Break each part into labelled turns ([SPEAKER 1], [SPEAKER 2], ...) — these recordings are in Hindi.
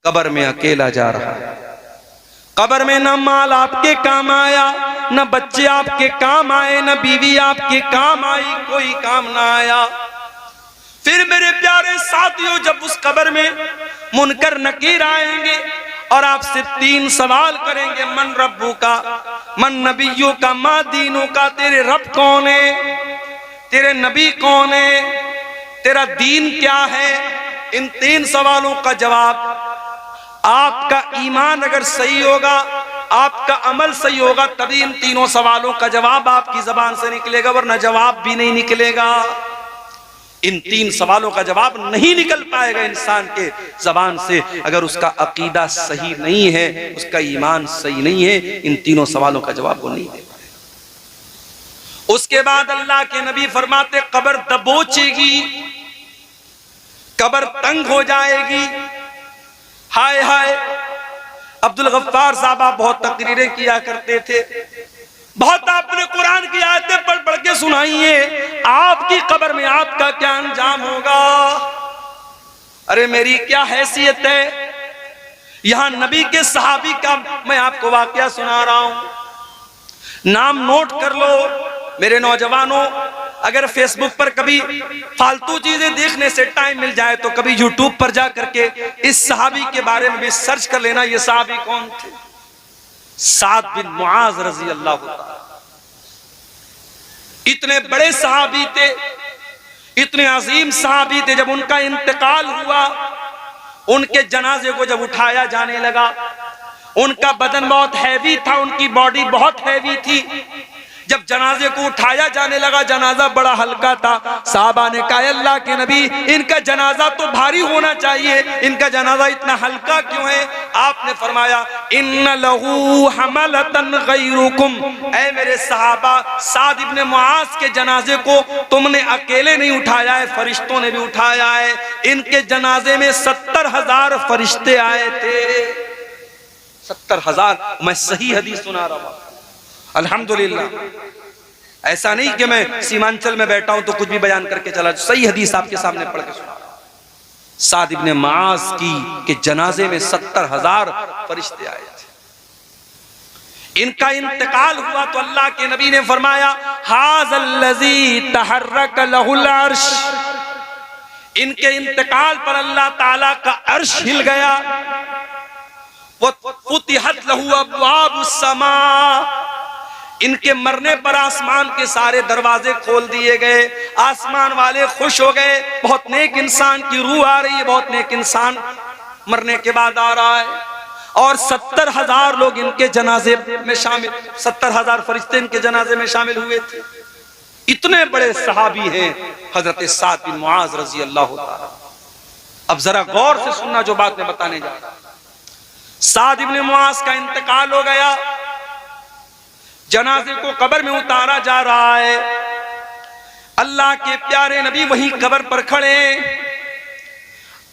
[SPEAKER 1] कब्र में अकेला जा रहा है। कब्र में न माल आपके काम आया, न बच्चे आपके काम आए, न बीवी आपके काम आई, कोई काम ना आया। फिर मेरे प्यारे साथियों, जब उस कब्र में मुनकर नकीर आएंगे और आपसे 3 सवाल करेंगे, मन रब्बू का, मन नबियों का, मा दीनों का, तेरे रब कौन है, तेरे नबी कौन है, तेरा दीन क्या है। इन 3 सवालों का जवाब, आपका ईमान अगर सही होगा, आपका अमल सही होगा, तभी इन 3 सवालों का जवाब आपकी जबान से निकलेगा, वरना जवाब भी नहीं निकलेगा। इन 3 सवालों का जवाब नहीं निकल पाएगा इंसान के जबान से अगर उसका अकीदा सही नहीं है, उसका ईमान सही नहीं है। इन 3 सवालों का जवाब वो नहीं दे पाएगा। उसके बाद अल्लाह के नबी फरमाते, कब्र दबोचेगी, कब्र तंग हो जाएगी। हाय हाय, अब्दुल गफ्फार साहब आप बहुत तकरीरें किया करते थे, बहुत आपने कुरान की आयतें पढ़ पढ़ के सुनाई है, आपकी कब्र में आपका क्या अंजाम होगा। अरे मेरी क्या हैसियत है, यहां नबी के सहाबी का मैं आपको वाकया सुना रहा हूं, नाम नोट कर लो। मेरे नौजवानों, अगर फेसबुक पर कभी फालतू चीजें देखने से टाइम मिल जाए तो कभी यूट्यूब पर जा करके इस सहाबी के बारे में भी सर्च कर लेना। ये सहाबी कौन थे? साद बिन मुआज रजी अल्लाह ताला। इतने बड़े सहाबी थे, इतने अजीम सहाबी थे। जब उनका इंतकाल हुआ, उनके जनाजे को जब उठाया जाने लगा, उनका बदन बहुत हैवी था, उनकी बॉडी बहुत हैवी थी। जब जनाजे को उठाया जाने लगा, जनाजा बड़ा हल्का था। साहबा ने कहा, अल्लाह के नबी, इनका जनाजा तो भारी होना चाहिए, इनका जनाजा इतना हल्का क्यों है? आपने फरमाया, इन्न लहू हमलतन गैरुकुम, ऐ मेरे सहाबा, साद इब्ने मुआज के जनाजे को तुमने अकेले नहीं उठाया है, फरिश्तों ने भी उठाया है। इनके जनाजे में 70,000 फरिश्ते आए थे। 70,000। मैं सही हदीस सुना रहा हूं, अल्हम्दुलिल्लाह। ऐसा नहीं कि मैं सीमांचल में बैठा हूं तो कुछ भी बयान करके चला, सही हदीस आपके सामने पढ़ के सुना। साद इब्ने मुआज की के जनाजे में 70,000 फरिश्ते आए थे। इनका इंतकाल हुआ तो अल्लाह के नबी ने फरमाया, हाज़ल्लज़ी तहर्रक लहुल अर्श, इनके इंतकाल पर अल्लाह ताला का अर्श हिल गया। फुतिहत लहू अब्वाबुस समा, इनके मरने पर आसमान के सारे दरवाजे खोल दिए गए। आसमान वाले खुश हो गए, बहुत नेक इंसान की रूह आ रही है, बहुत नेक इंसान मरने के बाद आ रहा है। और 70,000 लोग इनके जनाजे में शामिल, 70,000 फरिश्ते इनके जनाजे में शामिल हुए थे। इतने बड़े सहाबी हैं हजरत साद बिन मुआज रजी अल्लाह ताला। अब जरा गौर से सुनना जो बात मैं बताने जा रहा हूं। साद इब्ने मुआज का इंतकाल हो गया, जनाजे को कब्र में उतारा जा रहा है। अल्लाह के प्यारे नबी वहीं कब्र पर खड़े।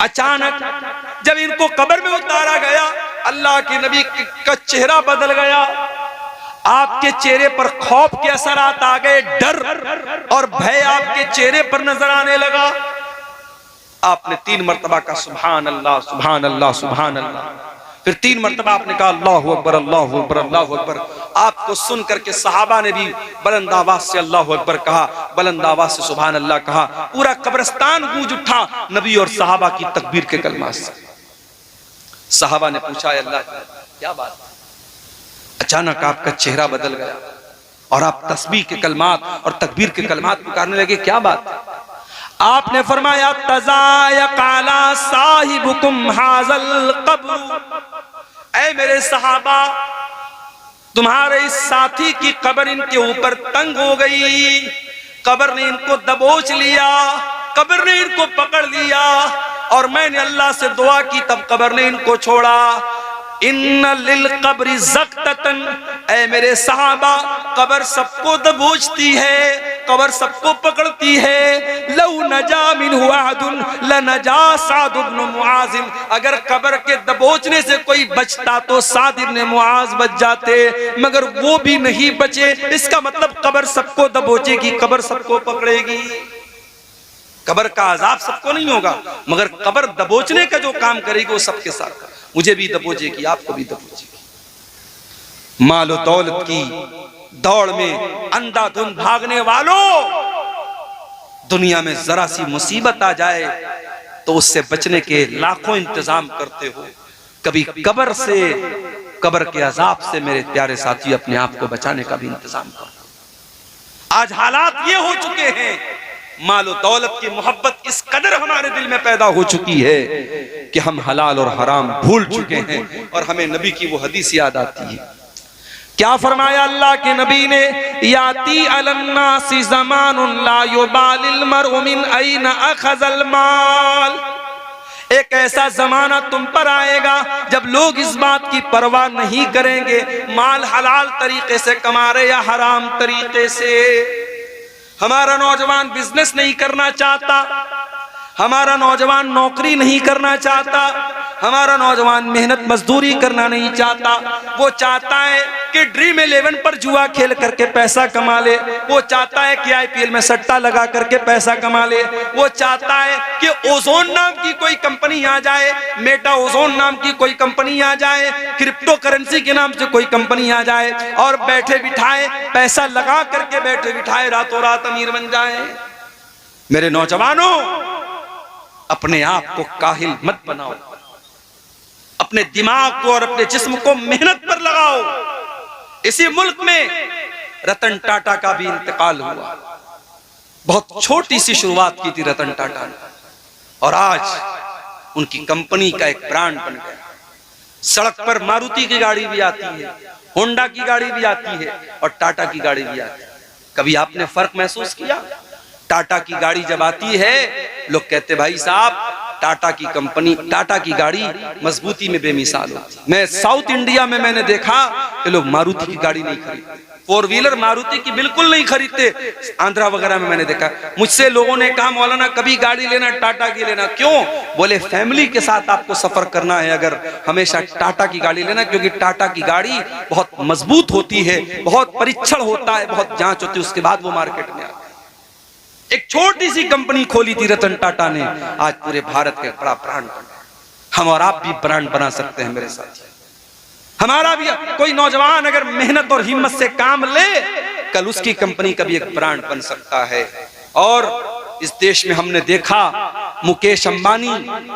[SPEAKER 1] अचानक जब इनको कब्र में उतारा गया, अल्लाह के नबी का चेहरा बदल गया। आपके चेहरे पर खौफ के असरात आ गए, डर और भय आपके चेहरे पर नजर आने लगा। आपने 3 मरतबा का सुभान अल्लाह, सुभान अल्लाह, सुभान अल्लाह। फिर 3 मरतबा आपने कहा अल्लाहु अकबर, अल्लाहु अकबर, अल्लाहु अकबर। आपको सुन करके सहाबा ने भी बुलंद आवाज से अल्लाहु अकबर कहा, बुलंद आवाज से सुभान अल्लाह कहा। पूरा कब्रिस्तान गूंज उठा नबी और सहाबा की तकबीर के कलमात से। सहाबा ने पूछा, अल्लाह क्या बात? अचानक आपका चेहरा बदल गया और आप तस्बीह के कलमात और तकबीर के कलमात पुकारने लगे, क्या बात? आपने फरमाया, तज़ायक़ाला साहिबुकुम हाज़ल क़ब्र, ऐ मेरे सहाबा, तुम्हारे इस साथी की कब्र इनके ऊपर तंग हो गई। कब्र ने इनको दबोच लिया, कब्र ने इनको पकड़ लिया और मैंने अल्लाह से दुआ की, तब कब्र ने इनको छोड़ा। इन्ना लिल कब्रि ज़क़्ततन, ऐ मेरे सहाबा, कब्र सबको दबोचती है, कब्र सबको पकड़ती है। लौ नजा मिन्हु अहदुन लनजा साद इब्न मुआज़, अगर कब्र के दबोचने से कोई बचता तो साद इब्न मुआज़ बच जाते, मगर वो भी नहीं बचे। इसका मतलब कब्र सबको दबोचेगी, कब्र सबको पकड़ेगी। कब्र का अजाब सबको नहीं होगा, मगर कब्र दबोचने का जो काम करेगी वो सबके साथ। मुझे भी दबोचेगी, आपको भी दबोचेगी। मालो दौलत की दौड़ में अंधाधुंध भागने वालों, दुनिया में जरा सी मुसीबत आ जाए तो उससे बचने के लाखों इंतजाम करते हो। कभी कब्र से, कब्र के अजाब से मेरे प्यारे साथी अपने आप को बचाने का भी इंतजाम करो। आज हालात ये हो चुके हैं, मालो दौलत की मोहब्बत इस कदर हमारे दिल में पैदा हो चुकी है कि हम हलाल और हराम भूल चुके हैं और हमें नबी की वो हदीस याद आती है। क्या फरमाया अल्लाह के नबी ने, याती अलन्नासी ज़मानुन ला युबालिल मरउ मिन ऐन अखज़ल माल। एक ऐसा जमाना तुम पर आएगा जब लोग इस बात की परवाह नहीं करेंगे माल हलाल तरीके से कमा रहे या हराम तरीके से। हमारा नौजवान बिजनेस नहीं करना चाहता, हमारा नौजवान नौकरी नहीं करना चाहता, हमारा नौजवान मेहनत मजदूरी करना नहीं चाहता। वो चाहता है कि ड्रीम 11 पर जुआ खेल करके पैसा कमा ले, वो चाहता है कि IPL में सट्टा लगा करके पैसा कमा ले, वो चाहता है कि ओजोन नाम की कोई कंपनी आ जाए, मेटा ओजोन नाम की कोई कंपनी आ जाए, क्रिप्टो करेंसी के नाम से कोई कंपनी आ जाए और बैठे बिठाए पैसा लगा करके बैठे बिठाए रातों रात अमीर बन जाए। मेरे नौजवानों, अपने आप को काहिल मत बनाओ, अपने दिमाग को और अपने जिस्म को मेहनत पर लगाओ। इसी मुल्क में रतन टाटा का भी इंतकाल हुआ। बहुत छोटी सी शुरुआत की थी रतन टाटा ने और आज उनकी कंपनी का एक ब्रांड बन गया। सड़क पर मारुति की गाड़ी भी आती है, होंडा की गाड़ी भी आती है और टाटा की गाड़ी भी आती है। कभी आपने फर्क महसूस किया? टाटा की गाड़ी जब आती है लोग कहते भाई साहब टाटा की कंपनी, टाटा की गाड़ी मजबूती में बेमिसाल होती। मैं साउथ इंडिया में मैंने देखा कि लोग मारुति की गाड़ी नहीं खरीदते, 4 व्हीलर मारुति की बिल्कुल नहीं खरीदते। आंध्रा वगैरह में मैंने देखा। मुझसे लोगों ने कहा मौलाना कभी गाड़ी लेना टाटा की लेना, क्यों? बोले फैमिली के साथ आपको सफर करना है अगर हमेशा टाटा की गाड़ी लेना, क्योंकि टाटा की गाड़ी बहुत मजबूत होती है, बहुत परीक्षण होता है, बहुत जांच होती है, उसके बाद वो मार्केट में आती है। एक छोटी सी कंपनी खोली थी रतन टाटा ने, आज पूरे भारत का बड़ा ब्रांड बना। हम और आप भी ब्रांड बना सकते हैं मेरे साथ। हमारा भी कोई नौजवान अगर मेहनत और हिम्मत से काम ले, कल उसकी कंपनी का भी एक ब्रांड बन सकता है। और इस देश में हमने देखा मुकेश अंबानी,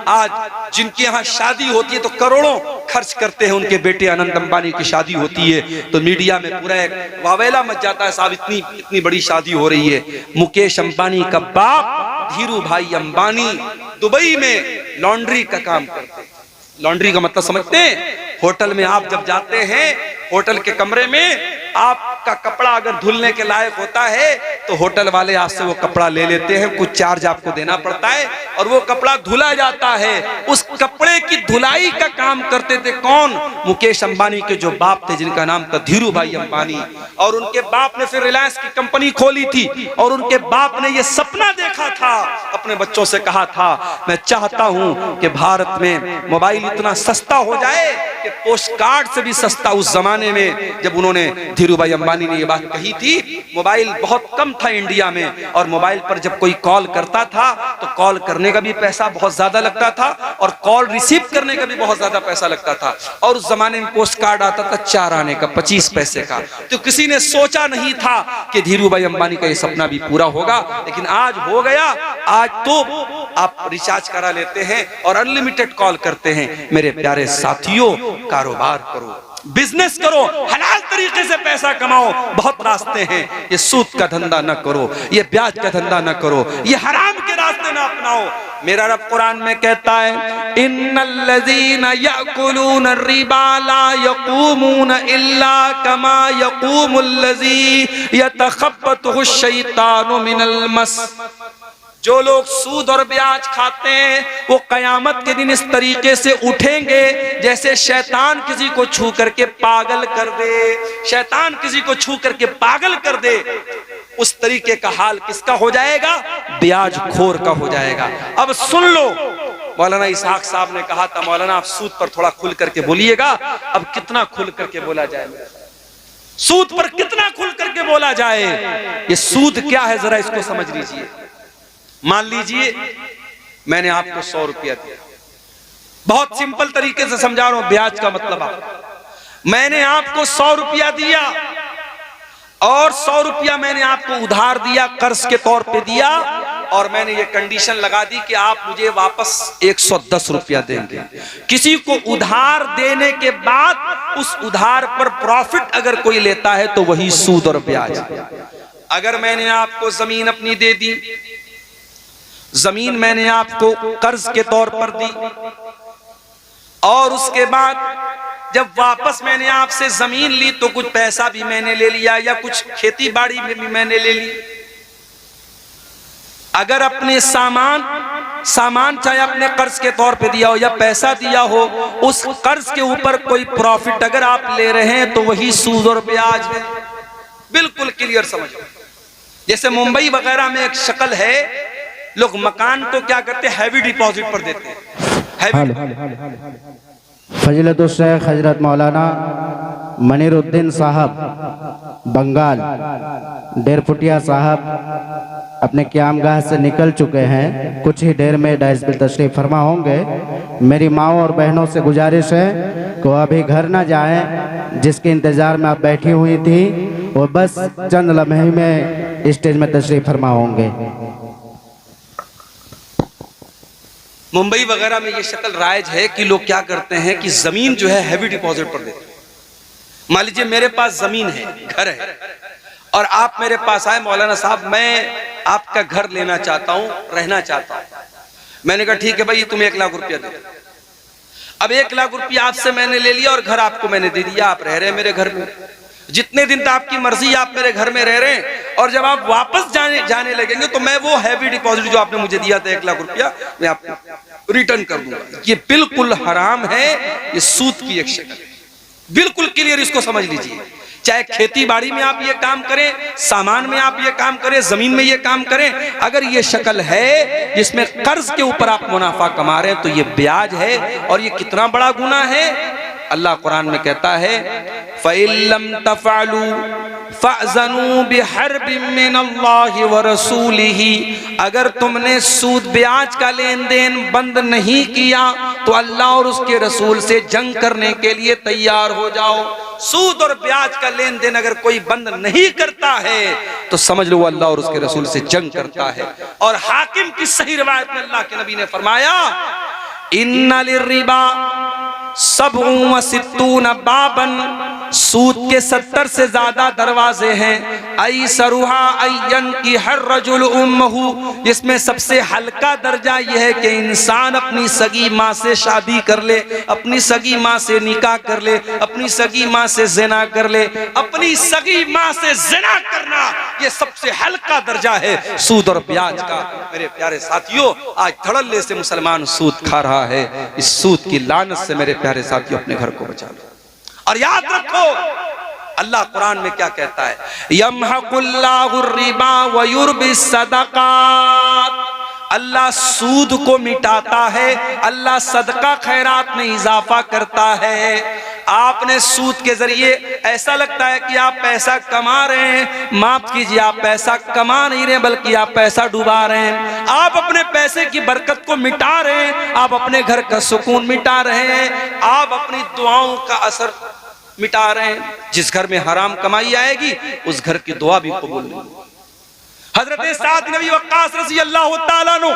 [SPEAKER 1] आज जिनके यहाँ शादी होती है तो करोड़ों खर्च करते हैं, उनके बेटे अनंत अंबानी की शादी होती है तो मीडिया में पूरा एक वावेला मच जाता है, साहब इतनी बड़ी शादी हो रही है। मुकेश अंबानी का बाप धीरू भाई अंबानी दुबई में लॉन्ड्री का काम करते हैं। लॉन्ड्री का मतलब समझते हैं? होटल में आप जब जाते हैं, होटल के कमरे में आपका कपड़ा अगर धुलने के लायक होता है तो होटल वाले आपसे वो कपड़ा ले लेते हैं, कुछ चार्ज आपको देना पड़ता है और वो कपड़ा धुला जाता है। उस कपड़े की धुलाई का काम करते थे कौन? मुकेश अंबानी के जो बाप थे जिनका नाम था धीरू भाई अंबानी। और उनके बाप ने फिर रिलायंस की कंपनी खोली थी और उनके बाप ने ये सपना देखा था, अपने बच्चों से कहा था मैं चाहता हूं कि भारत में मोबाइल इतना सस्ता हो जाए कि पोस्ट कार्ड से भी सस्ता। उस जमाने में जब उन्होंने धीरू भाई अंबानी ने ये बात कही थी, मोबाइल बहुत कम था इंडिया में और मोबाइल पर जब कोई कॉल करता था तो कॉल करने का भी पैसा बहुत ज्यादा लगता था और कॉल रिसीव करने का भी बहुत ज्यादा पैसा लगता था। और उस जमाने में पोस्ट कार्ड आता था 4 आने का, 25 पैसे का। तो किसी ने सोचा नहीं था कि धीरू भाई अंबानी का ये सपना भी पूरा होगा, लेकिन आज हो गया। आज तो आप रिचार्ज करा लेते हैं और अनलिमिटेड कॉल करते हैं। मेरे प्यारे साथियों, कारोबार करो, बिजनेस करो, हलाल तरीके से पैसा कमाओ। बहुत रास्ते हैं, ये सूद का धंधा न करो, ये ब्याज का धंधा न करो, ये हराम के रास्ते न अपनाओ। मेरा रब कुरान में कहता है इन्नल्लज़ीना यअकुलून रिबा ला यक़ूमून इल्ला कमा यक़ूमुल्लज़ी यतखब्बतहु शैतानु मिनल मस। जो लोग सूद और ब्याज खाते हैं वो कयामत के दिन इस तरीके से उठेंगे जैसे शैतान किसी को छू करके पागल कर दे। शैतान किसी को छू करके पागल कर दे, उस तरीके का हाल किसका हो जाएगा? ब्याज खोर का हो जाएगा। अब सुन लो, मौलाना इसहाक साहब ने कहा था मौलाना आप सूद पर थोड़ा खुल करके बोलिएगा। अब कितना खुल करके बोला जाए? सूद पर कितना खुल करके बोला जाए? ये सूद क्या है जरा इसको समझ लीजिए। मान लीजिए मैंने आपको 100 रुपया दिया, बहुत सिंपल तरीके से समझा रहा हूं ब्याज का मतलब आप। मैंने आपको 100 रुपया दिया और 100 रुपया मैंने आपको उधार दिया, कर्ज के तौर पे दिया, और मैंने ये कंडीशन लगा दी कि आप मुझे वापस 110 रुपया देंगे। किसी को उधार देने के बाद उस उधार पर प्रॉफिट अगर कोई लेता है तो वही सूद और ब्याज। अगर मैंने आपको जमीन अपनी दे दी, जमीन मैंने आपको कर्ज के तौर पर दी, और उसके बाद जब वापस मैंने आपसे जमीन ली तो कुछ पैसा भी मैंने ले लिया या कुछ खेती बाड़ी में भी मैंने ले ली। अगर अपने सामान चाहे अपने कर्ज के तौर पे दिया हो या पैसा दिया हो, उस कर्ज के ऊपर कोई प्रॉफिट अगर आप ले रहे हैं तो वही सूद और ब्याज है। बिल्कुल क्लियर समझो। जैसे मुंबई वगैरह में एक शक्ल है, लोग मकान को क्या करते हैं, हैवी डिपॉजिट पर देते हैं।
[SPEAKER 2] फजीलतुल शेख हजरत मौलाना मनीरुद्दीन साहब बंगाल डेरपुटिया साहब अपने क़यामगाह से निकल चुके हैं, कुछ ही देर में डाइस पे तशरीफ फरमा होंगे। मेरी माओ और बहनों से गुजारिश है कि अभी घर ना जाएं, जिसके इंतज़ार में आप बैठी हुई थी वो बस चंद लम्हे में स्टेज में तशरीफ फरमा होंगे।
[SPEAKER 1] मुंबई वगैरह में ये शक्ल राइज है कि लोग क्या करते हैं कि जमीन जो है हैवी डिपॉजिट पर देते हैं। मान लीजिए मेरे पास जमीन है, घर है, और आप मेरे पास आए, मौलाना साहब मैं आपका घर लेना चाहता हूं, रहना चाहता हूं। मैंने कहा ठीक है भाई, तुम 1 लाख रुपया दे। अब 1 लाख रुपया आपसे मैंने ले लिया और घर आपको मैंने दे दिया, आप रह रहे हैं मेरे घर में। जितने दिन तक आपकी मर्जी, आप मेरे घर में रह रहे हैं, और जब आप वापस जाने लगेंगे तो मैं वो हैवी डिपॉजिट जो आपने मुझे दिया था 1 लाख रुपया, मैं आपको रिटर्न कर दूंगा। ये बिल्कुल हराम है, ये सूद की एक शक्ल है। बिल्कुल क्लियर इसको समझ लीजिए। चाहे खेती बाड़ी में आप ये काम करें, सामान में आप ये काम करें, जमीन में ये काम करें, अगर ये शक्ल है जिसमें कर्ज के ऊपर आप मुनाफा कमा रहे हैं तो ये ब्याज है। और ये कितना बड़ा गुनाह है। अल्लाह कुरान में कहता है फ़इल्लम तफ़अलू फ़अज़नू बिहर्बिम मिनल्लाहि व रसूलिही, अगर तुमने सूद ब्याज का लेन देन बंद नहीं किया तो अल्लाह और उसके रसूल से जंग करने के लिए तैयार हो जाओ। सूद और ब्याज का लेन देन अगर कोई बंद नहीं करता है तो समझ लो अल्लाह और उसके रसूल से जंग करता है। और हाकिम की सही रिवायत में अल्लाह के नबी ने फरमाया इन्ना लिर्रिबा सबउन व सित्तून बाबन, सूद के 70 से ज्यादा दरवाजे हैं। आई सरुहा अय्यन की हर रजुल उम्महू, जिसमें सबसे हल्का दर्जा यह है कि इंसान अपनी सगी माँ से शादी कर ले, अपनी सगी माँ से निकाह कर ले, अपनी सगी माँ से ज़िना कर ले। अपनी सगी माँ से ज़िना करना ये सबसे हल्का दर्जा है सूद और ब्याज का। मेरे प्यारे साथियों, आज धड़ल्ले से मुसलमान सूद खा रहा है। इस सूद की लानत से मेरे प्यारे साथियों अपने घर को बचा लो। और याद रखो अल्लाह कुरान में क्या कहता है, यमहकुल्लाहु रिबा व युर्बिस सदकात, अल्लाह सूद को मिटाता है, अल्लाह सदका खैरात में इजाफा करता है। आपने सूद के जरिए ऐसा लगता है कि आप पैसा कमा रहे हैं, माफ कीजिए आप पैसा कमा नहीं रहे बल्कि आप पैसा डुबा रहे हैं। आप अपने पैसे की बरकत को मिटा रहे हैं, आप अपने घर का सुकून मिटा रहे हैं, आप अपनी दुआओं का असर मिटा रहे हैं। जिस घर में हराम कमाई आएगी उस घर की दुआ भी कबूल नहीं। हजरत साद नबी वक्कास रज़ी अल्लाह तआला अन्हु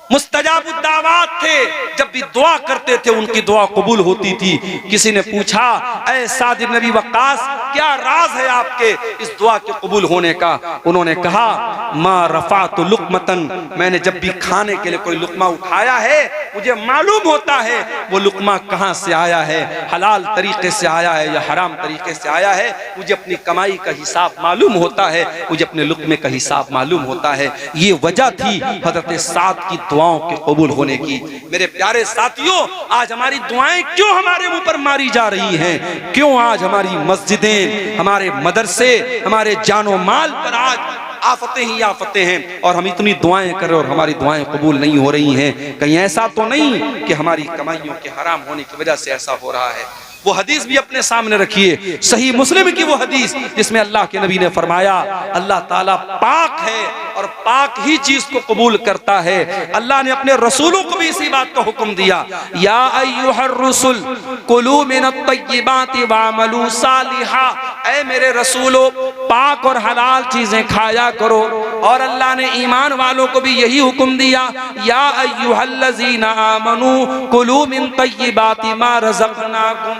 [SPEAKER 1] मुस्तजाबुद दावात थे, जब भी दुआ करते थे उनकी दुआ कबूल होती थी। किसी ने पूछा ऐ साद नबी वक्कास क्या राज है आपके इस दुआ के कबूल होने का? उन्होंने कहा मा रफ़अतु लुक़मतन, मैंने जब भी खाने के लिए कोई लुक़मा उठाया है मुझे मालूम होता है वो लुक़मा कहाँ से आया है, हलाल तरीके से आया है या हराम तरीके से आया है। मुझे अपनी कमाई का हिसाब मालूम होता है, मुझे अपने लुक़मे का हिसाब मालूम होता है। ये वजह थी हजरत साद की दुआओं के कबूल होने की। मेरे प्यारे साथियों, आज हमारी दुआएं क्यों हमारे मुंह पर मारी जा रही हैं? क्यों आज हमारी मस्जिदें, हमारे मदरसे, हमारे जानो माल पर आज आफतें ही आफतें हैं और हम इतनी दुआएं कर रहे और हमारी दुआएं कबूल नहीं हो रही हैं? कहीं ऐसा तो नहीं कि हमारी कमाइयों के हराम होने की वजह से ऐसा हो रहा है? वो हदीस भी अपने सामने रखिए, सही मुस्लिम की वो हदीस जिसमें अल्लाह के नबी ने फरमाया अल्लाह ताला पाक है और पाक ही चीज को कबूल करता है। अल्लाह ने अपने रसूलों को भी इसी बात का हुक्म दिया, या अय्युहर रसूल कुलू मिनत तय्यिबाति वअमलू सालिहा, ऐ मेरे रसूलों पाक और हलाल चीजें खाया करो। और अल्लाह ने ईमान वालों को भी यही हुक्म दिया, या अय्युहल्लज़ीना आमनू कुलू मिन तय्यिबाति मा रज़क़नाकुम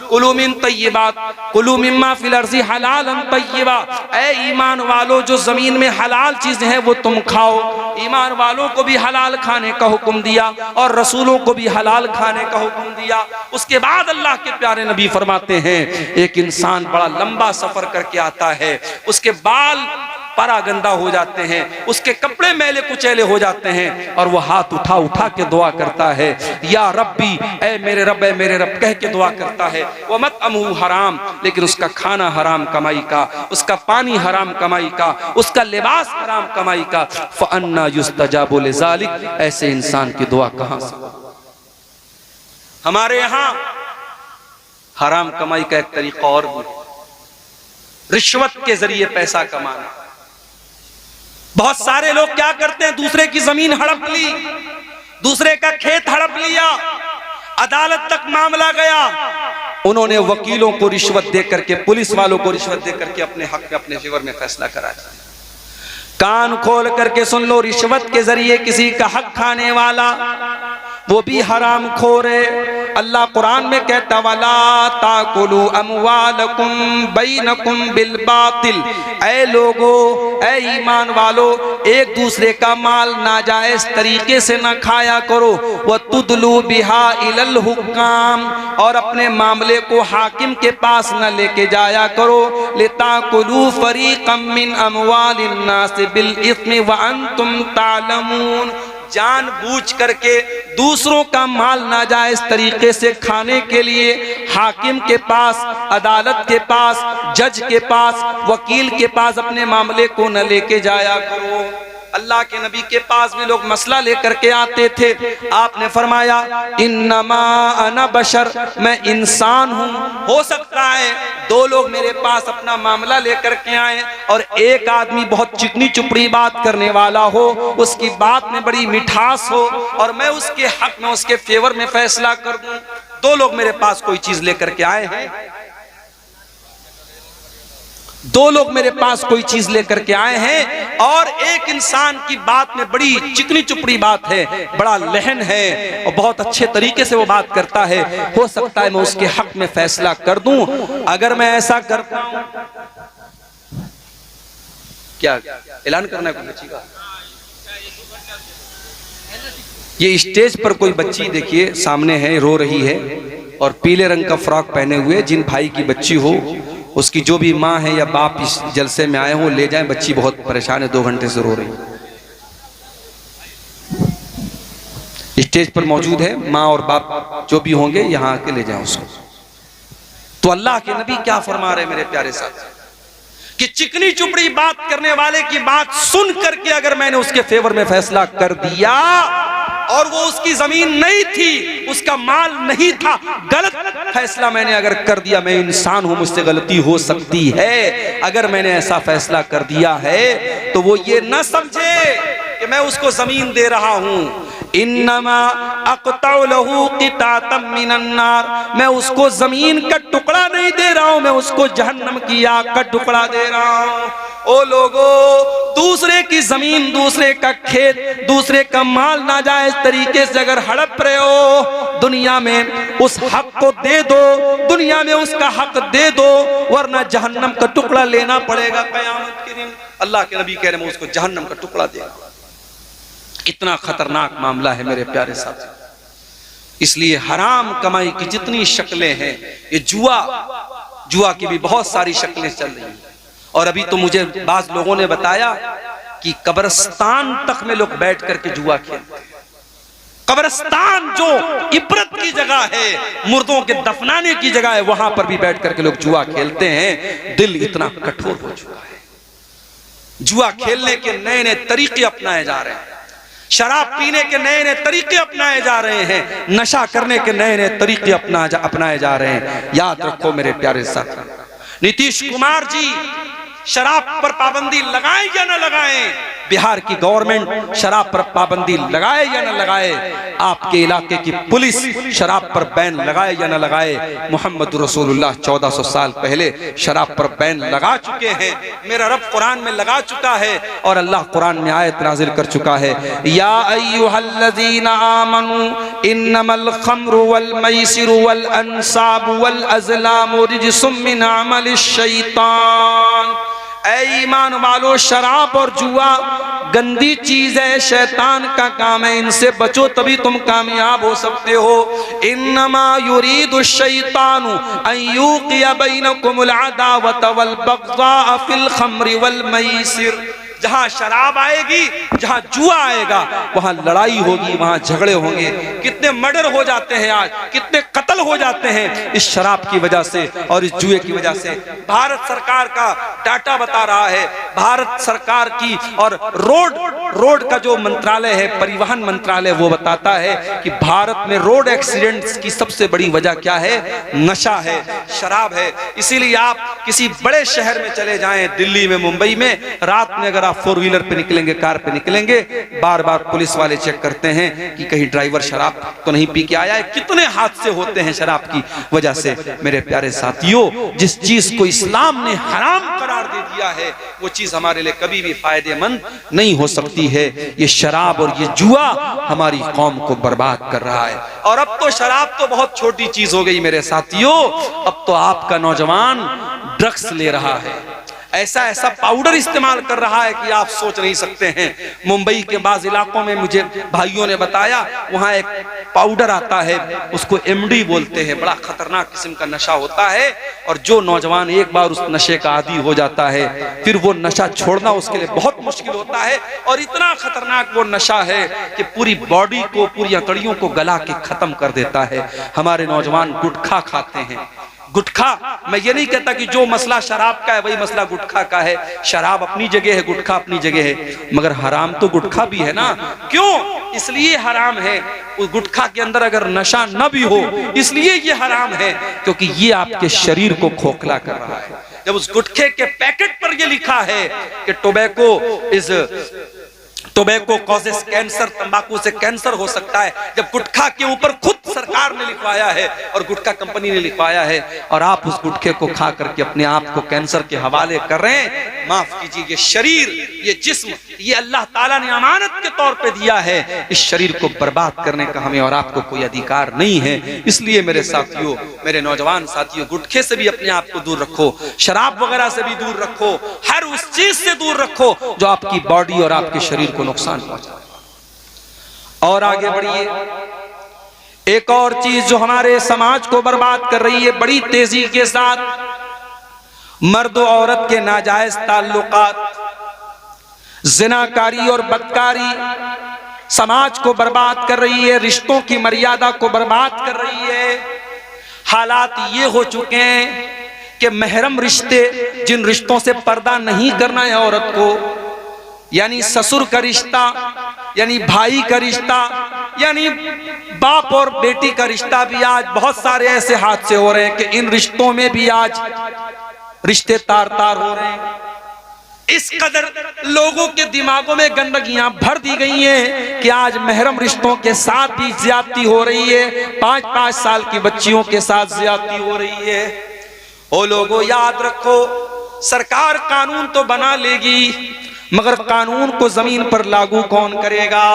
[SPEAKER 1] कुलू मिन तय्यिबात कुलू मिम्मा फिल अर्ज़ि हलालन तय्यिबा, ऐ ईमान वालों जो जमीन में हलाल चीजें हैं वो तुम खाओ। ईमान वालों को भी हलाल खाने का हुक्म दिया और रसूलों को भी हलाल खाने का हुक्म दिया। उसके बाद अल्लाह के प्यारे नबी फरमाते हैं, एक इंसान बड़ा लंबा सफर करके आता है, उसके बाल परा गंदा हो जाते हैं, उसके कपड़े मैले कुचैले हो जाते हैं, और वो हाथ उठा उठा के दुआ करता है, या रब्बी, ऐ मेरे रब कह के दुआ करता है। वो मत अमहू हराम, लेकिन उसका खाना हराम कमाई का, उसका पानी हराम कमाई का, उसका लिबास हराम कमाई का। फअन्ना युस्तजाबु लिज़ालिक, ऐसे इंसान की दुआ कहां से? हमारे यहां हराम कमाई का एक तरीका और भी, रिश्वत के जरिए पैसा कमाना। बहुत सारे लोग क्या करते हैं, दूसरे की जमीन हड़प ली, दूसरे का खेत हड़प लिया, अदालत तक मामला गया, उन्होंने वकीलों को रिश्वत दे करके, पुलिस वालों को रिश्वत दे करके अपने हक में, अपने फेवर में फैसला कराया। कान खोल करके सुन लो, रिश्वत के जरिए किसी का हक खाने वाला वो भी हराम खोर है। अल्लाह कुरान में कहता, वला ताकुलू अमवालकुम बैनकुम बिल बातिल, ऐ लोगो, ऐ ईमान वालो, एक दूसरे का माल नाजायज तरीके से न खाया करो। व तुदलू बिहा इलल हुक्काम, और अपने मामले को हाकिम के पास न लेके जाया करो। लिताकुलू फरीक़म मिन अमवालिन नास बिल इस्मि व अंतुम तालमून, जानबूझ करके दूसरों का माल नाजायज तरीके से खाने के लिए हाकिम के पास, अदालत के पास, जज के पास, वकील के पास अपने मामले को न लेके जाया करो। अल्लाह के नबी के पास भी लोग मसला लेकर के आते थे, आपने फरमाया, इन्नमा अना बशर, मैं इंसान हूँ। हो सकता है दो लोग मेरे पास अपना मामला लेकर के आए और एक आदमी बहुत चिकनी चुपड़ी बात करने वाला हो, उसकी बात में बड़ी मिठास हो, और मैं उसके हक में, उसके फेवर में फैसला कर दूं। दो लोग मेरे पास कोई चीज लेकर के आए हैं, दो लोग मेरे पास कोई चीज लेकर के आए हैं, और एक इंसान की बात में बड़ी चिकनी चुपड़ी बात है, बड़ा लहन है, और बहुत अच्छे तरीके से वो बात करता है। हो सकता है मैं उसके हक में फैसला कर दूं। अगर मैं ऐसा करता हूं, क्या ऐलान करना है कोई बच्ची का? ये स्टेज पर कोई बच्ची देखिए सामने है, रो रही है, और पीले रंग का फ्रॉक पहने हुए, जिन भाई की बच्ची हो उसकी जो भी माँ है या बाप इस जलसे में आए हो, ले जाएं। बच्ची बहुत परेशान है, 2 घंटे से रो रही है। स्टेज पर मौजूद है, माँ और बाप जो भी होंगे यहाँ आके ले जाएं उसको। तो अल्लाह के नबी क्या फरमा रहे मेरे प्यारे साथ, कि चिकनी चुपड़ी बात करने वाले की बात सुन करके अगर मैंने उसके फेवर में फैसला कर दिया, और वो उसकी जमीन नहीं थी, उसका माल नहीं था, गलत फैसला मैंने अगर कर दिया, मैं इंसान हूं, मुझसे गलती हो सकती है, अगर मैंने ऐसा फैसला कर दिया है तो वो ये न समझे कि मैं उसको जमीन दे रहा हूं। इन्नमा अक़तउ लहू क़ितातम मिनन नार, मैं उसको जमीन का टुकड़ा नहीं दे रहा हूं, मैं उसको जहन्नम की आग का टुकड़ा दे रहा हूं। ओ लोगो, दूसरे की जमीन, दूसरे का खेत, दूसरे का माल नाजायज तरीके से अगर हड़प रहे हो, दुनिया में उस हक को दे दो, दुनिया में उसका हक दे दो, वरना जहन्नम का टुकड़ा लेना पड़ेगा क़यामत के दिन। अल्लाह के नबी कह रहे हैं, मैं उसको जहन्नम का टुकड़ा देगा। इतना खतरनाक मामला है मेरे प्यारे साथी। इसलिए हराम कमाई की जितनी शक्लें हैं, ये जुआ की भी बहुत सारी शक्लें चल रही हैं। और अभी तो मुझे बाज लोगों ने बताया कि कब्रिस्तान तक में लोग बैठ करके जुआ खेलते हैं। कब्रिस्तान जो इबरत की जगह है, मुर्दों के दफनाने की जगह है, वहां पर भी बैठ करके लोग जुआ खेलते हैं। दिल इतना कठोर हो चुका है, जुआ खेलने के नए नए तरीके अपनाए जा रहे हैं, शराब पीने के नए नए तरीके अपनाए जा रहे हैं, नशा करने के नए नए तरीके अपनाए जा रहे हैं। याद रखो मेरे प्यारे साथी, नीतीश कुमार जी शराब पर पाबंदी लगाएं या न लगाएं, बिहार की गवर्नमेंट शराब पर पाबंदी लगाए या न लगाए, आपके इलाके की पुलिस शराब पर बैन लगाए या न लगाए, मोहम्मद रसूलुल्लाह 1400 साल पहले शराब पर बैन लगा चुके हैं। मेरा रब कुरान में लगा चुका है और अल्लाह कुरान में आयत नाजिल कर चुका है, या अय्युहल्लज़ीना आमनू इन्नमल खम्रु वल मैसिरु वल अंसाबु वल अज़लामु रिज्सुम मिन अमलिश शैतान। ऐ ईमान वालो, शराब और जुआ गंदी चीज है, शैतान का काम है, इनसे बचो तभी तुम कामयाब हो सकते हो। इन्नमा युरीदु शैतानु अन युक़िया बैनकुमुल अदावत वल बग़ज़ा फिल खम्रि वल मैसिर। जहां शराब आएगी, जहां जुआ आएगा, वहां लड़ाई होगी, वहां झगड़े होंगे। कितने मर्डर हो जाते हैं आज, कितने कत्ल हो जाते हैं इस शराब की वजह से और इस जुए की वजह से। भारत सरकार का डाटा बता रहा है, भारत सरकार की और रोड का जो मंत्रालय है, परिवहन मंत्रालय, वो बताता है कि भारत में रोड एक्सीडेंट्स की सबसे बड़ी वजह क्या है? नशा है, शराब है। इसीलिए आप किसी बड़े शहर में चले जाएं, दिल्ली में, मुंबई में, रात में अगर आप 4 व्हीलर पे निकलेंगे, कार पे निकलेंगे, बार बार पुलिस वाले चेक करते हैं कि कहीं ड्राइवर शराब तो नहीं पी के आया है। कितने हादसे होते हैं शराब की वजह से। मेरे प्यारे साथियों, जिस चीज को इस्लाम ने हराम करार दे दिया है, वो चीज हमारे लिए कभी भी फायदेमंद नहीं हो सकती है। ये शराब और ये जुआ हमारी कौम को बर्बाद कर रहा है। और अब तो शराब तो बहुत छोटी चीज हो गई मेरे साथियों, अब तो आपका नौजवान ड्रग्स ले रहा है, ऐसा ऐसा पाउडर इस्तेमाल कर रहा है कि आप सोच नहीं सकते हैं। मुंबई के बाज इलाकों में मुझे भाइयों ने बताया, वहां एक पाउडर आता है, उसको एमडी बोलते हैं, बड़ा खतरनाक किस्म का नशा होता है। और जो नौजवान एक बार उस नशे का आदी हो जाता है, फिर वो नशा छोड़ना उसके लिए बहुत मुश्किल होता है। और इतना खतरनाक वो नशा है कि पूरी बॉडी को, पूरी अंतड़ियों को गला के खत्म कर देता है। हमारे नौजवान गुटखा खाते हैं। गुटखा, मैं ये नहीं कहता कि जो मसला शराब का है वही मसला गुटखा का है। शराब अपनी जगह है, गुटखा अपनी जगह है, मगर हराम तो गुटखा भी है ना। क्यों? इसलिए हराम है। उस गुटखा के अंदर अगर नशा न भी हो, इसलिए ये हराम है क्योंकि ये आपके शरीर को खोखला कर रहा है। जब उस गुटखे के पैकेट पर ये लिखा है कि टोबैको कॉजेस कैंसर, तंबाकू से कैंसर हो सकता है, जब गुटखा के ऊपर खुद सरकार ने लिखवाया है और गुटखा कंपनी ने लिखवाया है, और आप उस गुटखे को खा करके अपने आप को कैंसर के हवाले कर रहे हैं। माफ कीजिए, ये शरीर, ये जिस्म, ये अल्लाह ताला ने अमानत के तौर पे दिया है। इस शरीर को बर्बाद करने का हमें और आपको कोई अधिकार नहीं है। इसलिए मेरे साथियों, मेरे नौजवान साथियों, गुटखे से भी अपने आप को दूर रखो, शराब वगैरह से भी दूर रखो, हर उस चीज से दूर रखो जो आपकी बॉडी और आपके शरीर को नुकसान पहुंचाए। और आगे बढ़िए, एक और चीज जो हमारे समाज को बर्बाद कर रही है बड़ी तेजी के साथ, मर्द और औरत के नाजायज ताल्लुकात, जिनाकारी और बदकारी समाज को बर्बाद कर रही है, रिश्तों की मर्यादा को बर्बाद कर रही है। हालात ये हो चुके हैं कि महरम रिश्ते, जिन रिश्तों से पर्दा नहीं करना है औरत को, यानी ससुर का रिश्ता, यानी भाई का रिश्ता, यानी बाप और बेटी का रिश्ता, भी आज बहुत सारे ऐसे हादसे हो रहे हैं कि इन रिश्तों में भी आज रिश्ते तार तार हो रहे हैं। इस कदर लोगों के दिमागों में गंदगियां भर दी गई हैं कि आज महरम रिश्तों के साथ भी ज्यादती हो रही है, 5-5 साल की बच्चियों के साथ ज्यादती हो रही है। ओ लोगों, याद रखो, सरकार कानून तो बना लेगी, मगर कानून को जमीन पर लागू कौन करेगा?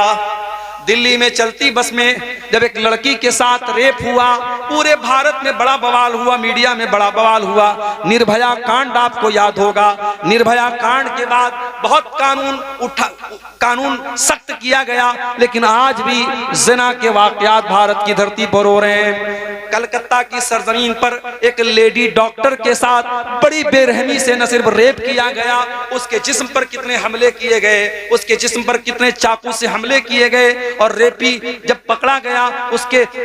[SPEAKER 1] दिल्ली में चलती बस में जब एक लड़की के साथ रेप हुआ, पूरे भारत में बड़ा बवाल हुआ, मीडिया में बड़ा बवाल हुआ। निर्भया कांड आपको याद होगा। निर्भया कांड के बाद बहुत कानून सख्त किया गया, लेकिन आज भी जिना के वाकयात भारत की धरती पर हो रहे हैं। कलकत्ता की सरजमीन पर एक लेडी डॉक्टर के साथ बड़ी बेरहमी से न सिर्फ रेप किया गया, उसके जिस्म पर कितने हमले किए गए, उसके जिस्म पर कितने चाकू से हमले किए गए, और रेपी जब पकड़ा गया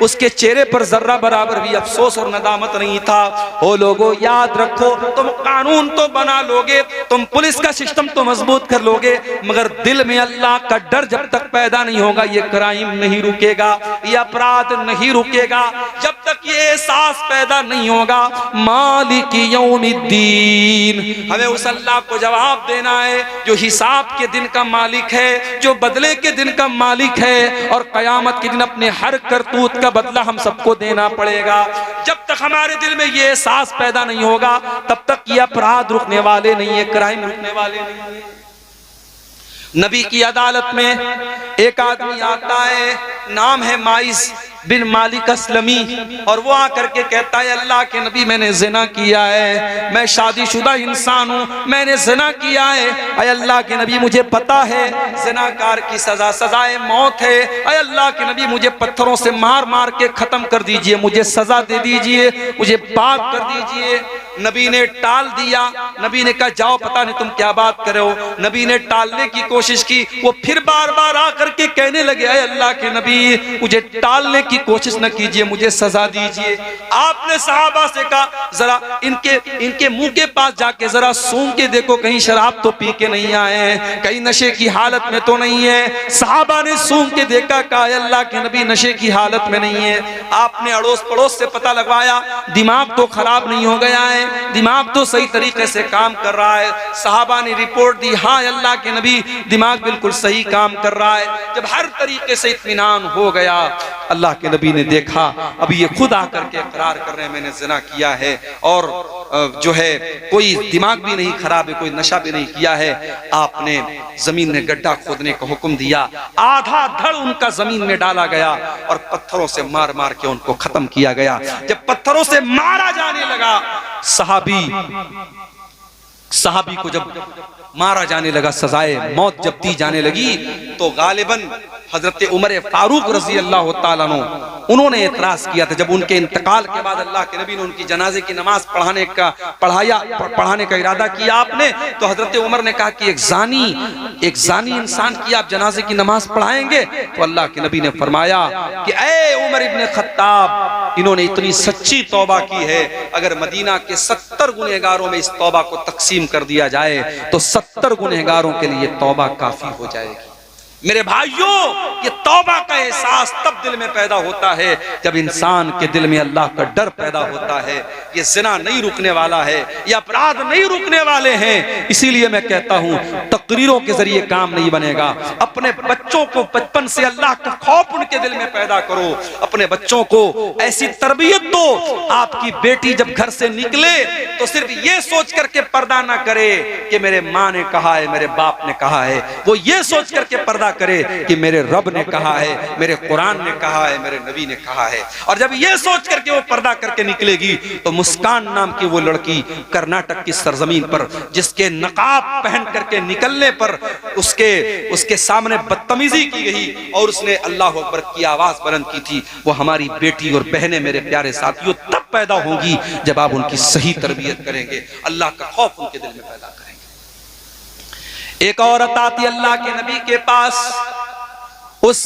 [SPEAKER 1] उसके चेहरे पर जर्रा बराबर भी अफसोस और नदामत नहीं था। ओ लोगों, याद रखो, तुम कानून तो बना लोगे, तुम पुलिस का सिस्टम तो मजबूत कर लोगे, मगर दिल में अल्लाह का डर जब तक पैदा नहीं होगा, ये क्राइम नहीं रुकेगा, ये अपराध नहीं रुकेगा। जब तक ये एहसास पैदा नहीं होगा मालिक यौमिद्दीन, हमें उस अल्लाह को जवाब देना है जो हिसाब के दिन का मालिक है, जो बदले के दिन का मालिक है, और कयामत के दिन अपने हर करतूत का बदला हम सबको देना पड़ेगा। जब तक हमारे दिल में ये एहसास पैदा नहीं होगा तब तक ये अपराध रुकने वाले नहीं है, क्राइम रुकने वाले नहीं है। नबी की अदालत में एक आदमी आता है, नाम है माइस बिन मालिक असलमी, और वो आकर के कहता है अल्लाह के नबी मैंने जिना किया है, मैं शादीशुदा इंसान हूँ, मैंने जिना किया है, अय अल्लाह के नबी मुझे पता है जिनाकार की सजा सजाए मौत है, अय अल्लाह के नबी मुझे पत्थरों से मार मार के खत्म कर दीजिए, मुझे सजा दे दीजिए, मुझे पाक कर दीजिए। नबी ने टाल दिया। नबी ने कहा जाओ, पता नहीं तुम क्या बात कर रहे हो। नबी ने टालने की कोशिश की, वो फिर बार बार आकर के कहने लगे अय अल्लाह के नबी मुझे टालने की कोशिश न कीजिए, मुझे सजा दीजिए। आपने सहाबा से कहा जरा इनके मुंह के पास जाके जरा सूंघ के देखो, कहीं शराब तो पी के नहीं आए हैं, कहीं नशे की हालत में तो नहीं है। सहाबा ने सूंघ के देखा, कहा अल्लाह के नबी नशे की हालत में नहीं है। आपने अड़ोस पड़ोस से पता लगवाया, दिमाग तो खराब नहीं हो गया है, दिमाग तो सही तरीके से काम कर रहा है। सहाबा ने रिपोर्ट दी, हाँ अल्लाह के नबी दिमाग बिल्कुल सही काम कर रहा है। जब हर तरीके से इत्मीनान हो गया, अल्लाह के नबी ने देखा अभी ये खुद आकर के इकरार कर रहे हैं मैंने जिना किया है, और जो है कोई दिमाग भी नहीं खराब है, कोई नशा भी नहीं किया है। आपने जमीन में गड्ढा खोदने का हुक्म दिया, आधा धड़ उनका जमीन में डाला गया और पत्थरों से मार मार के उनको खत्म किया गया। जब पत्थरों से मारा जाने लगा, सहाबी को जब मारा जाने लगा, सजाए मौत जब दी जाने लगी, तो गालिबन हजरत उमर फारूक रजी अल्लाह ताला अन्हु उन्होंने एतराज किया था। जब उनके इंतकाल के बाद अल्लाह के नबी ने उनकी जनाजे की नमाज पढ़ाने का इरादा किया आपने, तो हजरत उमर ने कहा कि एक जानी इंसान की आप जनाजे की नमाज पढ़ाएंगे? तो अल्लाह के नबी ने फरमाया कि ए उमर इब्ने खत्ताब, इन्होंने इतनी सच्ची तौबा की है, अगर मदीना के 70 गुनहगारों में इस तौबा को तकसीम कर दिया जाए तो 70 गुनहगारों के लिए तौबा काफी हो जाएगी। मेरे भाइयों, ये तौबा का एहसास तब दिल में पैदा होता है जब इंसान के दिल में अल्लाह का डर पैदा होता है। ये जिना नहीं रुकने वाला है, ये अपराध नहीं रुकने वाले हैं। इसीलिए मैं कहता हूं तकरीरों के जरिए काम नहीं बनेगा। अपने बच्चों को बचपन से अल्लाह का खौफ उनके दिल में पैदा करो, अपने बच्चों को ऐसी तरबियत दो, आपकी बेटी जब घर से निकले तो सिर्फ ये सोच करके पर्दा ना करे कि मेरे माँ ने कहा है, मेरे बाप ने कहा है, वो ये सोच करके पर्दा करे कि मेरे रब ने कहा है, मेरे कुरान ने कहा है, मेरे नबी ने कहा है। और जब ये सोच करके वो पर्दा करके निकलेगी तो मुस्कान नाम की वो लड़की कर्नाटक की सरजमीन पर, जिसके नकाब पहन करके निकलने पर उसके सामने बदतमीजी की गई और उसने अल्लाह अकबर की आवाज बुलंद की थी, वो हमारी बेटी और बहनें मेरे प्यारे साथियों तब पैदा होंगी जब आप उनकी सही तरबियत करेंगे, अल्लाह का खौफ उनके दिल में पैदा करेंगे। एक औरत आती अल्लाह के नबी के पास, उस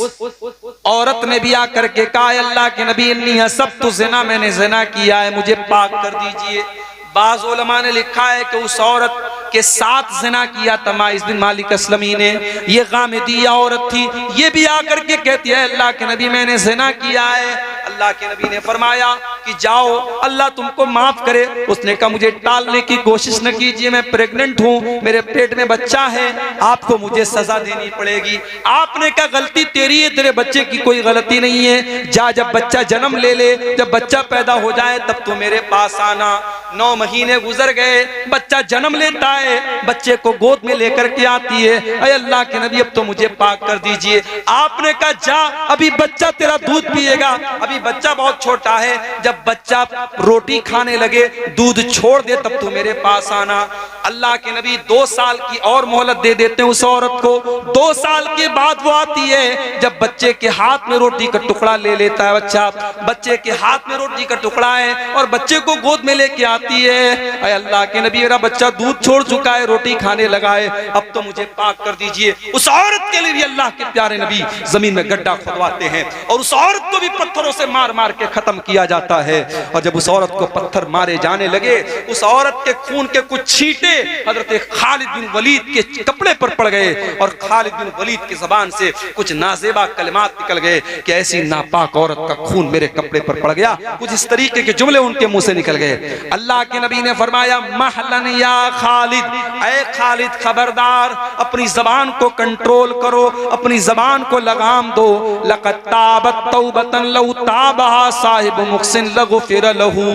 [SPEAKER 1] औरत ने भी आकर के कहा अल्लाह के नबी इन्नी असब्तु ज़िना, मैंने ज़िना किया है, मुझे पाक कर दीजिए। बाज़ उलमा ने लिखा है कि उस औरत के साथ ज़िना किया था माइस बिन मालिक असलमी ने। ये गामिदिया औरत थी, ये भी आकर के कहती है अल्लाह के नबी मैंने ज़िना किया है। अल्लाह के नबी ने फरमाया कि जाओ अल्लाह तुमको माफ करे। उसने कहा मुझे टालने की कोशिश न कीजिए, मैं प्रेग्नेंट हूँ, मेरे पेट में बच्चा है, आपको मुझे सजा देनी पड़ेगी। आपने कहा गलती तेरी है, तेरे बच्चे की कोई गलती नहीं है, जा जब बच्चा जन्म ले ले, जब बच्चा पैदा हो जाए तब तो मेरे पास आना। 9 महीने गुजर गए, बच्चा जन्म लेता है, बच्चे को गोद में लेकर के आती है, अरे अल्लाह के नबी अब तो मुझे पाक कर दीजिए। आपने कहा जा अभी बच्चा तेरा दूध पिएगा, अभी बच्चा बहुत छोटा है, जब बच्चा रोटी खाने लगे दूध छोड़ दे तब तो मेरे पास आना। अल्लाह के नबी 2 साल की और मोहलत दे देते हैं उस औरत को। 2 साल के बाद वो आती है, जब बच्चे के हाथ में रोटी का टुकड़ा ले लेता है बच्चा, बच्चे के हाथ में रोटी का टुकड़ा है और बच्चे को गोद में लेके आती है, अरे अल्लाह के नबी मेरा बच्चा दूध छोड़ चुका है, रोटी खाने लगा है, अब तो मुझे पाक कर दीजिए। उस औरत के लिए भी अल्लाह के प्यारे नबी जमीन में गड्ढा खुदवाते हैं और उस औरत को भी पत्थरों से मार मार के खत्म किया जाता है। और जब उस औरत को पत्थर मारे जाने लगे, उस औरत के खून के कुछ छींटे हजरत खालिद बिन वलीद के कपड़े पर पड़ गए और खालिद बिन वलीद की ज़बान से कुछ नाज़ेबा कलिमात निकल गए कि ऐसी नापाक औरत का खून मेरे कपड़े पर पड़ गया। कुछ इस तरीके के जुमले उनके मुंह से निकल गए। अल्लाह के नबी ने फरमाया, महलन या खालिद, ऐ खालिद खबरदार, अपनी जबान को कंट्रोल करो, अपनी जबान को लगाम दो। लक़द ताबत तौबतन लौ ताबहा साहिब मुहसिन लगुफिर लहू।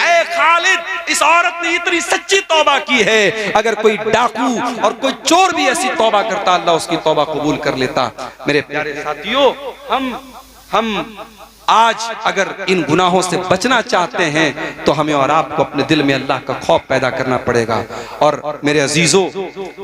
[SPEAKER 1] ऐ खालिद, इस औरत ने इतनी सच्ची तौबा की है, अगर कोई डाकू और कोई चोर भी ऐसी तौबा करता, अल्लाह उसकी तौबा कबूल कर लेता। मेरे प्यारे साथियों, हम आज अगर इन गुनाहों से बचना चाहते हैं तो हमें और आपको अपने दिल में अल्लाह का खौफ पैदा करना पड़ेगा। और मेरे अजीजों,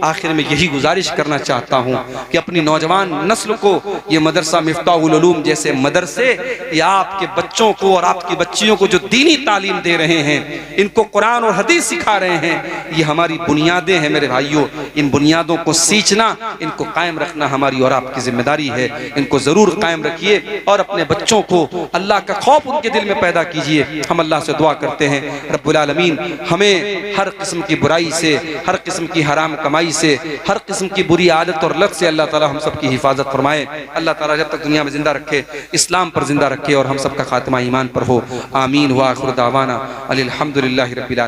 [SPEAKER 1] आखिर में यही गुजारिश करना चाहता हूँ कि अपनी नौजवान नस्ल को ये मदरसा मिफ्ताहुल उलूम जैसे मदरसे या आपके बच्चों को और आपकी बच्चियों को जो दीनी तालीम दे रहे हैं, इनको कुरान और हदीस सिखा रहे हैं, ये हमारी बुनियादें हैं मेरे भाइयों। इन बुनियादों को सींचना, इनको कायम रखना हमारी और आपकी जिम्मेदारी है। इनको जरूर कायम रखिए और अपने बच्चों को अल्लाह का खौफ उनके दिल में पैदा कीजिए। हम अल्लाह से दुआ करते हैं, रब्बुल आलमीन हमें हर किस्म की बुराई से, हर किस्म की हराम कमाई से, हर किस्म की बुरी आदत और लत से अल्लाह ताला हम सब की हिफाजत फरमाए। अल्लाह ताला जब तक दुनिया में जिंदा रखे, इस्लाम पर जिंदा रखे और हम सब का खात्मा ईमान पर हो। आमीन। व आखिर दावाना अनिल हम्दुलिल्लाहि रब्बिल आलमीन।